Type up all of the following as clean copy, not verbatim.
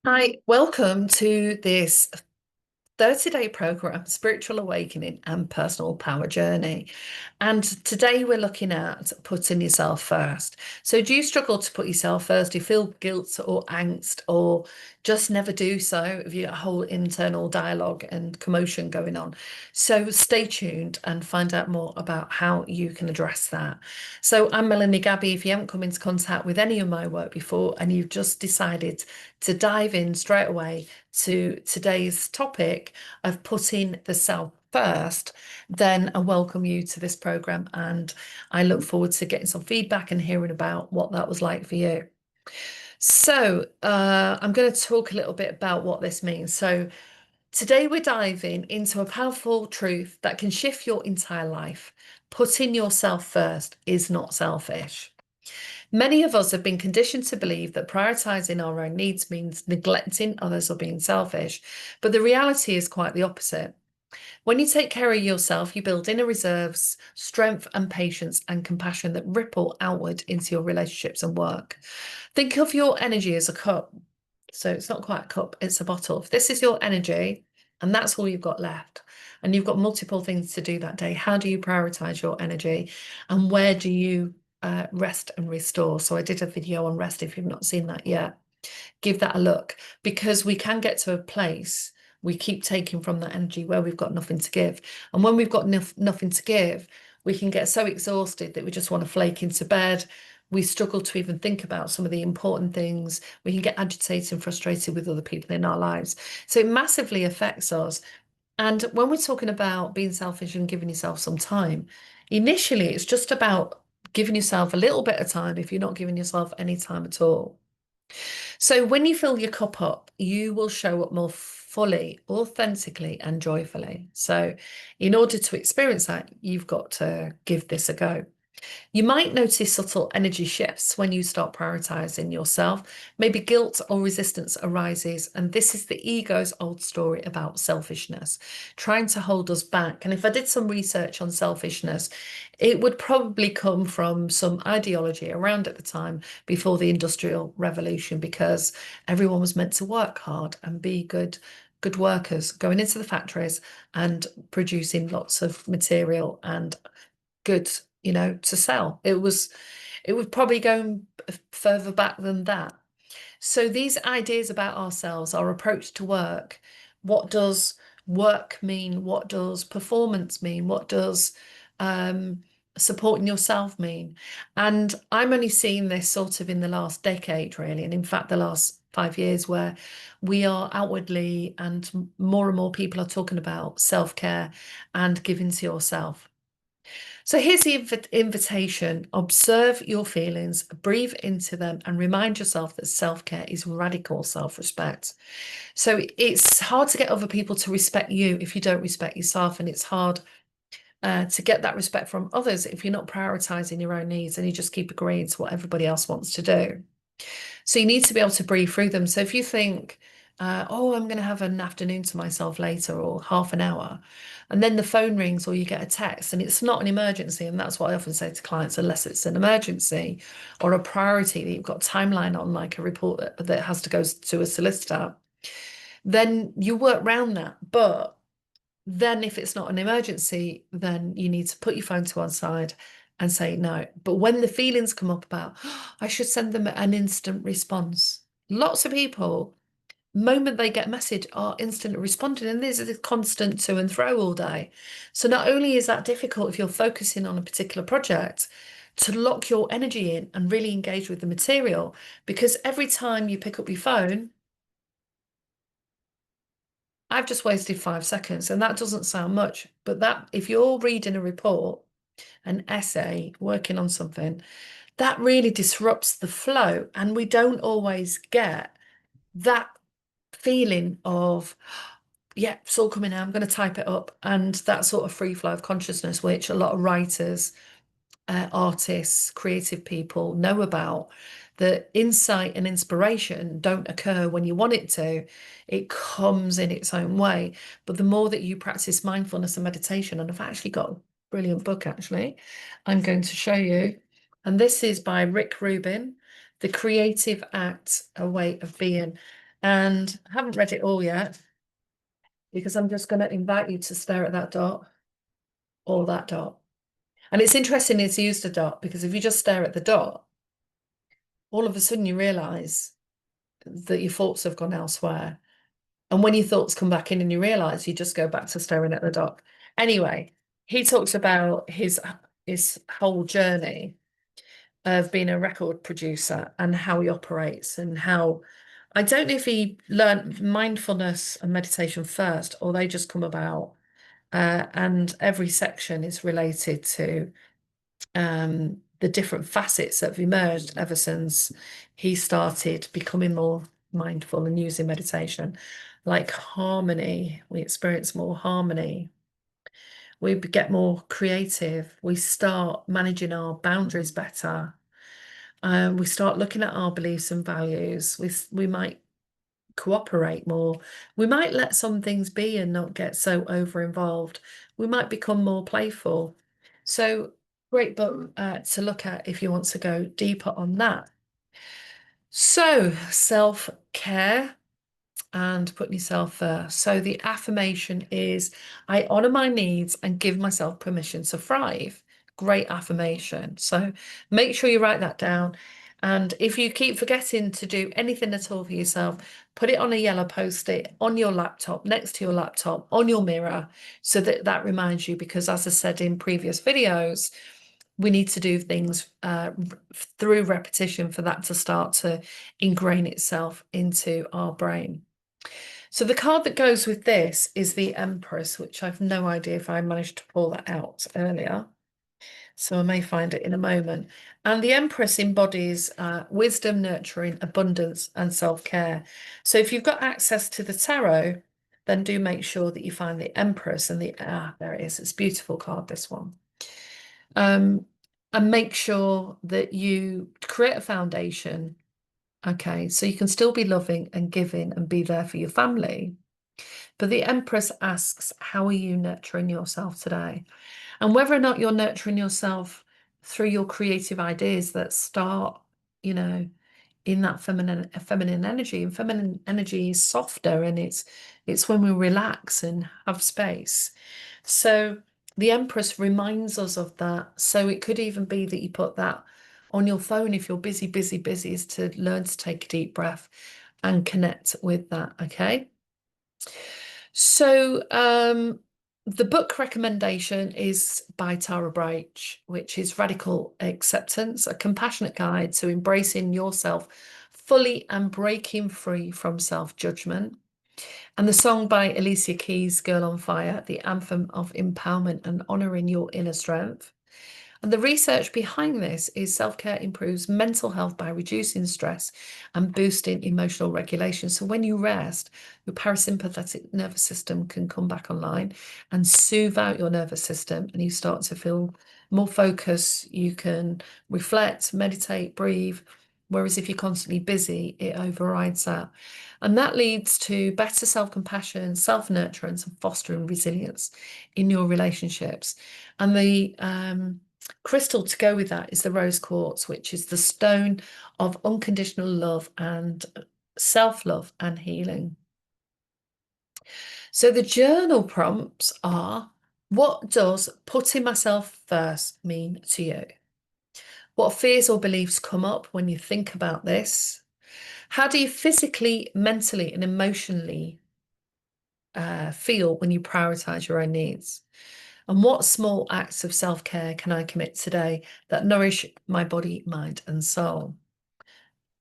Hi, welcome to this 30-day program, Spiritual Awakening and Personal Power Journey. And today we're looking at putting yourself first. So do you struggle to put yourself first? Do you feel guilt or angst or just never do so? Have you got a whole internal dialogue and commotion going on? So stay tuned and find out more about how you can address that. So I'm Melanie Gabby. If you haven't come into contact with any of my work before and you've just decided to dive in straight away to today's topic of putting the self first, then I welcome you to this program and I look forward to getting some feedback and hearing about what that was like for you. So, I'm going to talk a little bit about what this means. So, today we're diving into a powerful truth that can shift your entire life. Putting yourself first is not selfish. Many of us have been conditioned to believe that prioritizing our own needs means neglecting others or being selfish, but the reality is quite the opposite. When you take care of yourself, you build inner reserves, strength, and patience and compassion that ripple outward into your relationships and work. Think of your energy as a cup. So it's not quite a cup, it's a bottle. If this is your energy and that's all you've got left, and you've got multiple things to do that day, how do you prioritize your energy and where do you rest and restore? So I did a video on rest if you've not seen that yet. Give that a look because we can get to a place we keep taking from that energy where we've got nothing to give. And when we've got nothing to give, we can get so exhausted that we just want to flake into bed. We struggle to even think about some of the important things. We can get agitated and frustrated with other people in our lives. So it massively affects us. And when we're talking about being selfish and giving yourself some time, initially it's just about giving yourself a little bit of time if you're not giving yourself any time at all. So when you fill your cup up, you will show up more fully, authentically, and joyfully. So in order to experience that, you've got to give this a go. You might notice subtle energy shifts when you start prioritizing yourself. Maybe guilt or resistance arises, and this is the ego's old story about selfishness, trying to hold us back. And if I did some research on selfishness, it would probably come from some ideology around at the time before the Industrial Revolution, because everyone was meant to work hard and be good workers, going into the factories and producing lots of material and goods, to sell. It was probably going further back than that. So these ideas about ourselves, our approach to work, what does work mean? What does performance mean? What does um, supporting yourself mean? And I'm only seeing this sort of in the last decade, really, and in fact, the last 5 years, where we are outwardly and more people are talking about self-care and giving to yourself. So here's the invitation. Observe your feelings, breathe into them, and remind yourself that self-care is radical self-respect. So it's hard to get other people to respect you if you don't respect yourself, and it's hard to get that respect from others if you're not prioritizing your own needs and you just keep agreeing to what everybody else wants to do. So you need to be able to breathe through them. So if you think, oh, I'm going to have an afternoon to myself later or half an hour, and then the phone rings or you get a text and it's not an emergency, and that's what I often say to clients, unless it's an emergency or a priority that you've got timeline on, like a report that has to go to a solicitor, then you work around that. But then if it's not an emergency, then you need to put your phone to one side and say no. But when the feelings come up about, "Oh, I should send them an instant response," lots of people, moment they get a message, are instantly responding. And this is a constant to and fro all day. So not only is that difficult if you're focusing on a particular project, to lock your energy in and really engage with the material, because every time you pick up your phone, I've just wasted 5 seconds, and that doesn't sound much, but that if you're reading a report, an essay, working on something, that really disrupts the flow, and we don't always get that feeling of, yeah, it's all coming out, I'm going to type it up, and that sort of free flow of consciousness, which a lot of writers, artists, creative people know about. The insight and inspiration don't occur when you want it to. It comes in its own way. But the more that you practice mindfulness and meditation, and I've actually got a brilliant book, actually, I'm going to show you. And this is by Rick Rubin, The Creative Act, A Way of Being. And I haven't read it all yet because I'm just going to invite you to stare at that dot or that dot. And it's interesting it's used a dot because if you just stare at the dot, all of a sudden you realize that your thoughts have gone elsewhere. And when your thoughts come back in and you realize, you just go back to staring at the dot. Anyway, he talks about his whole journey of being a record producer and how he operates and how I don't know if he learned mindfulness and meditation first or they just come about. And every section is related to the different facets that have emerged ever since he started becoming more mindful and using meditation, like harmony. We experience more harmony. We get more creative. We start managing our boundaries better. We start looking at our beliefs and values. We might cooperate more. We might let some things be and not get so over involved. We might become more playful. So, great book to look at if you want to go deeper on that. So, self-care and putting yourself first. So, the affirmation is I honor my needs and give myself permission to thrive. Great affirmation. So, make sure you write that down. And if you keep forgetting to do anything at all for yourself, put it on a yellow post-it on your laptop, next to your laptop, on your mirror, so that that reminds you. Because as I said in previous videos, we need to do things through repetition for that to start to ingrain itself into our brain. So the card that goes with this is the Empress, which I've no idea if I managed to pull that out earlier. So I may find it in a moment. And the Empress embodies wisdom, nurturing, abundance, and self-care. So if you've got access to the tarot, then do make sure that you find the Empress and there it is. It's a beautiful card, this one. And make sure that you create a foundation. Okay, so you can still be loving and giving and be there for your family. But the Empress asks, how are you nurturing yourself today? And whether or not you're nurturing yourself through your creative ideas that start, you know, in that feminine energy. And feminine energy is softer and it's when we relax and have space. So the Empress reminds us of that. So it could even be that you put that on your phone if you're busy, is to learn to take a deep breath and connect with that. Okay. So the book recommendation is by Tara Brach, which is Radical Acceptance, a compassionate guide to embracing yourself fully and breaking free from self-judgment. And the song by Alicia Keys, Girl on Fire, the anthem of empowerment and honoring your inner strength. And the research behind this is self-care improves mental health by reducing stress and boosting emotional regulation. So when you rest, your parasympathetic nervous system can come back online and soothe out your nervous system, and you start to feel more focused. You can reflect, meditate, breathe. Whereas if you're constantly busy, it overrides that. And that leads to better self-compassion, self-nurturance, and fostering resilience in your relationships. And the crystal to go with that is the rose quartz, which is the stone of unconditional love and self-love and healing. So the journal prompts are, what does putting myself first mean to you? What fears or beliefs come up when you think about this? How do you physically, mentally, and emotionally feel when you prioritize your own needs? And what small acts of self-care can I commit today that nourish my body, mind, and soul?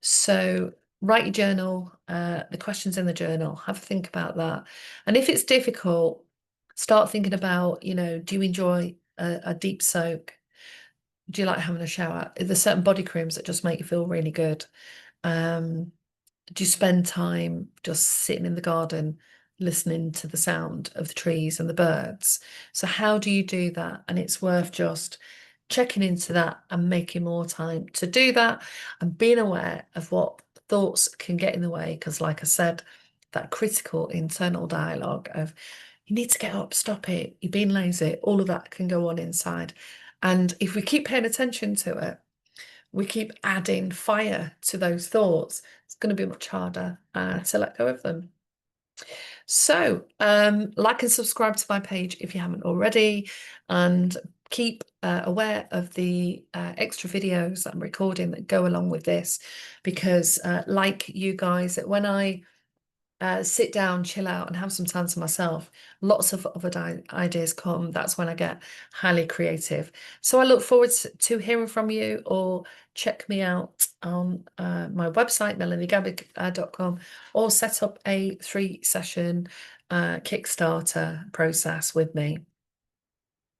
So write your journal, the questions in the journal, have a think about that. And if it's difficult, start thinking about, do you enjoy a deep soak? Do you like having a shower? There's certain body creams that just make you feel really good. Do you spend time just sitting in the garden, listening to the sound of the trees and the birds? So how do you do that? And it's worth just checking into that and making more time to do that and being aware of what thoughts can get in the way. Because like I said, that critical internal dialogue of you need to get up, stop it, you're being lazy, all of that can go on inside. And if we keep paying attention to it, we keep adding fire to those thoughts, it's going to be much harder to let go of them. So, like and subscribe to my page if you haven't already, and keep aware of the extra videos that I'm recording that go along with this, because like you guys, that when I sit down, chill out, and have some time to myself, lots of other ideas come. That's when I get highly creative. So I look forward to hearing from you, or check me out on my website, melaniegabbick.com, or set up a 3-session Kickstarter process with me.